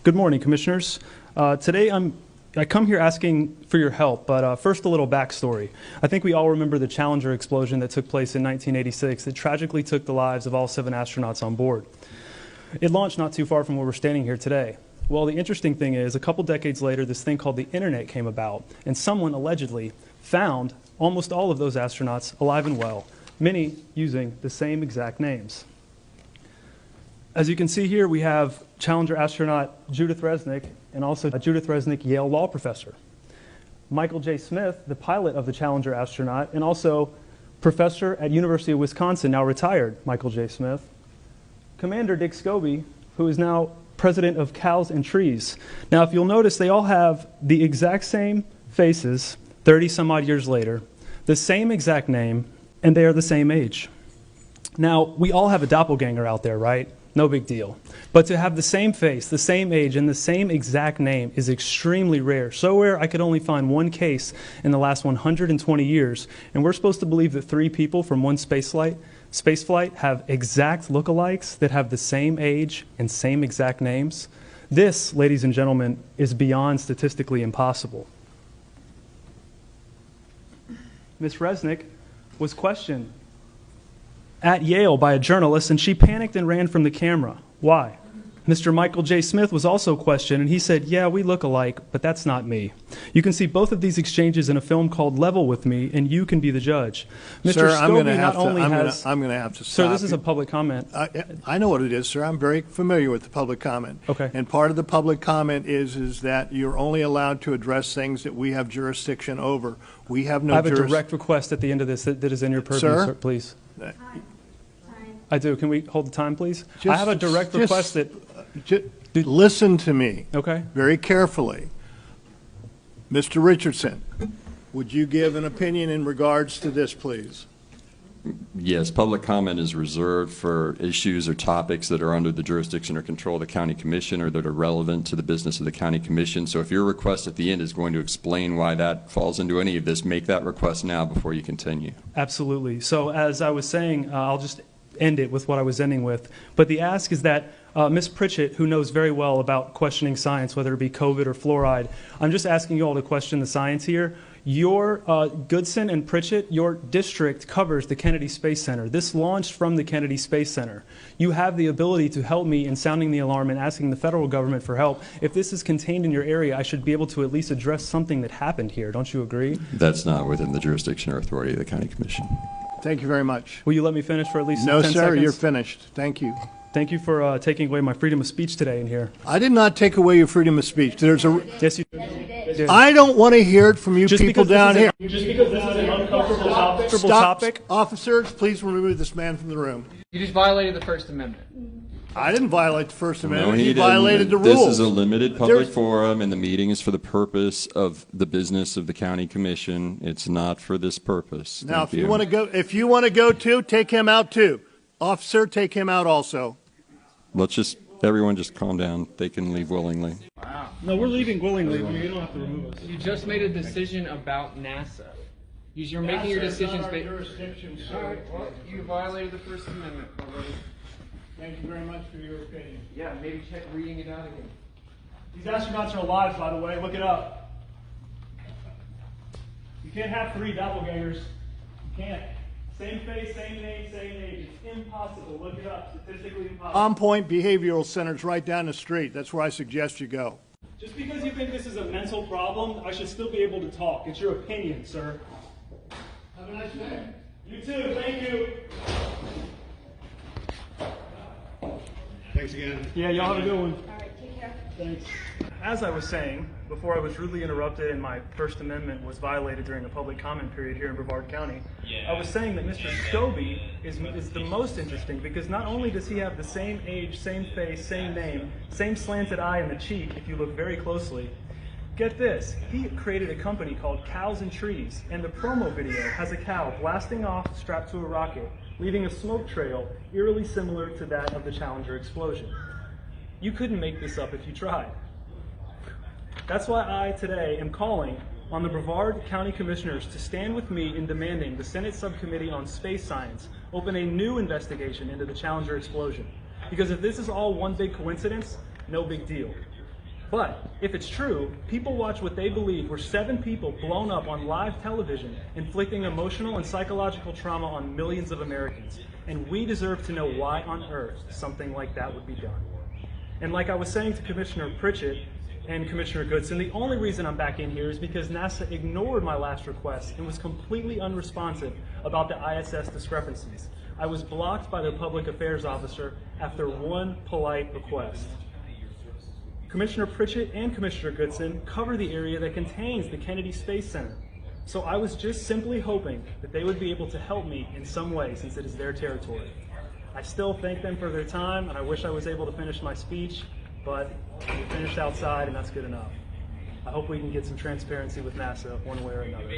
Good morning, Commissioners. Today I come here asking for your help, but first a little backstory. I think we all remember the Challenger explosion that took place in 1986 that tragically took the lives of all 7 astronauts on board. It launched not too far from where we're standing here today. Well, the interesting thing is, a couple decades later, this thing called the Internet came about, and someone allegedly found almost all of those astronauts alive and well, many using the same exact names. As you can see here, we have Challenger astronaut Judith Resnik and also Judith Resnik, Yale law professor. Michael J. Smith, the pilot of the Challenger astronaut, and also professor at University of Wisconsin, now retired Michael J. Smith. Commander Dick Scobie, who is now president of Cows and Trees. Now, if you'll notice, they all have the exact same faces 30 some odd years later, the same exact name, and they are the same age. Now, we all have a doppelganger out there, right? No big deal. But to have the same face, the same age, and the same exact name is extremely rare. So rare I could only find one case in the last 120 years. And we're supposed to believe that 3 people from one spaceflight have exact lookalikes that have the same age and same exact names. This, ladies and gentlemen, is beyond statistically impossible. Ms. Resnik was questioned at Yale by a journalist, and she panicked and ran from the camera. Why? Mr. Michael J. Smith was also questioned, and he said, "Yeah, we look alike, but that's not me." You can see both of these exchanges in a film called Level with Me, and you can be the judge. Mr. Sir, Scobie I'm going to have to stop. Sir, this is a public comment. I know what it is, sir. I'm very familiar with the public comment. Okay. And part of the public comment is that you're only allowed to address things that we have jurisdiction over. We have no I have a direct request at the end of this that is in your purview, sir, please. I do. Can we hold the time, please? I have a direct request that... Listen to me. Okay. Very carefully. Mr. Richardson, would you give an opinion in regards to this, please? Yes, public comment is reserved for issues or topics that are under the jurisdiction or control of the County Commission or that are relevant to the business of the County Commission. So if your request at the end is going to explain why that falls into any of this, make that request now before you continue. Absolutely. So as I was saying, I'll just end it with what I was ending with. But the ask is that Ms. Pritchett, who knows very well about questioning science, whether it be COVID or fluoride, I'm just asking you all to question the science here. Your Goodson and Pritchett, your district covers the Kennedy Space Center. This launched from the Kennedy Space Center. You have the ability to help me in sounding the alarm and asking the federal government for help. If this is contained in your area, I should be able to at least address something that happened here. Don't you agree? That's not within the jurisdiction or authority of the County Commission. Thank you very much. Will you let me finish for at least 10 seconds? No, sir, you're finished. Thank you. Thank you for taking away my freedom of speech today in here. I did not take away your freedom of speech. Yes, you did. I don't want to hear it from you people down here. Just because this is an uncomfortable topic. Officers, please remove this man from the room. You just violated the First Amendment. I didn't violate the First Amendment. No, he violated the rules. rules. This is a limited public forum, and the meeting is for the purpose of the business of the County Commission. It's not for this purpose. Now, if you want to go too, take him out too. Officer, take him out also. Everyone just calm down. They can leave willingly. Wow. No, we're leaving willingly. You don't have to remove us. You just made a decision about NASA. You're making your decisions based. All right. Well, you violated the First Amendment already. Thank you very much for your opinion. Yeah, maybe check reading it out again. These astronauts are alive, by the way. Look it up. You can't have 3 doppelgangers. You can't. Same face, same name, same age. It's impossible. Look it up. Statistically impossible. On Point Behavioral Center's right down the street. That's where I suggest you go. Just because you think this is a mental problem, I should still be able to talk. It's your opinion, sir. Have a nice day. You too. Thank you. Thanks again. Yeah, y'all have a good one. All right, take care. Thanks. As I was saying, before I was rudely interrupted and my First Amendment was violated during a public comment period here in Brevard County, I was saying that Mr. Scobie is the most interesting because not only does he have the same age, same face, same name, same slanted eye in the cheek if you look very closely. Get this, he created a company called Cows and Trees, and the promo video has a cow blasting off strapped to a rocket, leaving a smoke trail eerily similar to that of the Challenger explosion. You couldn't make this up if you tried. That's why I today am calling on the Brevard County Commissioners to stand with me in demanding the Senate Subcommittee on Space Science open a new investigation into the Challenger explosion. Because if this is all one big coincidence, no big deal. But if it's true, people watch what they believe were 7 people blown up on live television, inflicting emotional and psychological trauma on millions of Americans. And we deserve to know why on earth something like that would be done. And like I was saying to Commissioner Pritchett and Commissioner Goodson, the only reason I'm back in here is because NASA ignored my last request and was completely unresponsive about the ISS discrepancies. I was blocked by their public affairs officer after one polite request. Commissioner Pritchett and Commissioner Goodson cover the area that contains the Kennedy Space Center. So I was just simply hoping that they would be able to help me in some way since it is their territory. I still thank them for their time, and I wish I was able to finish my speech, but we finished outside and that's good enough. I hope we can get some transparency with NASA one way or another.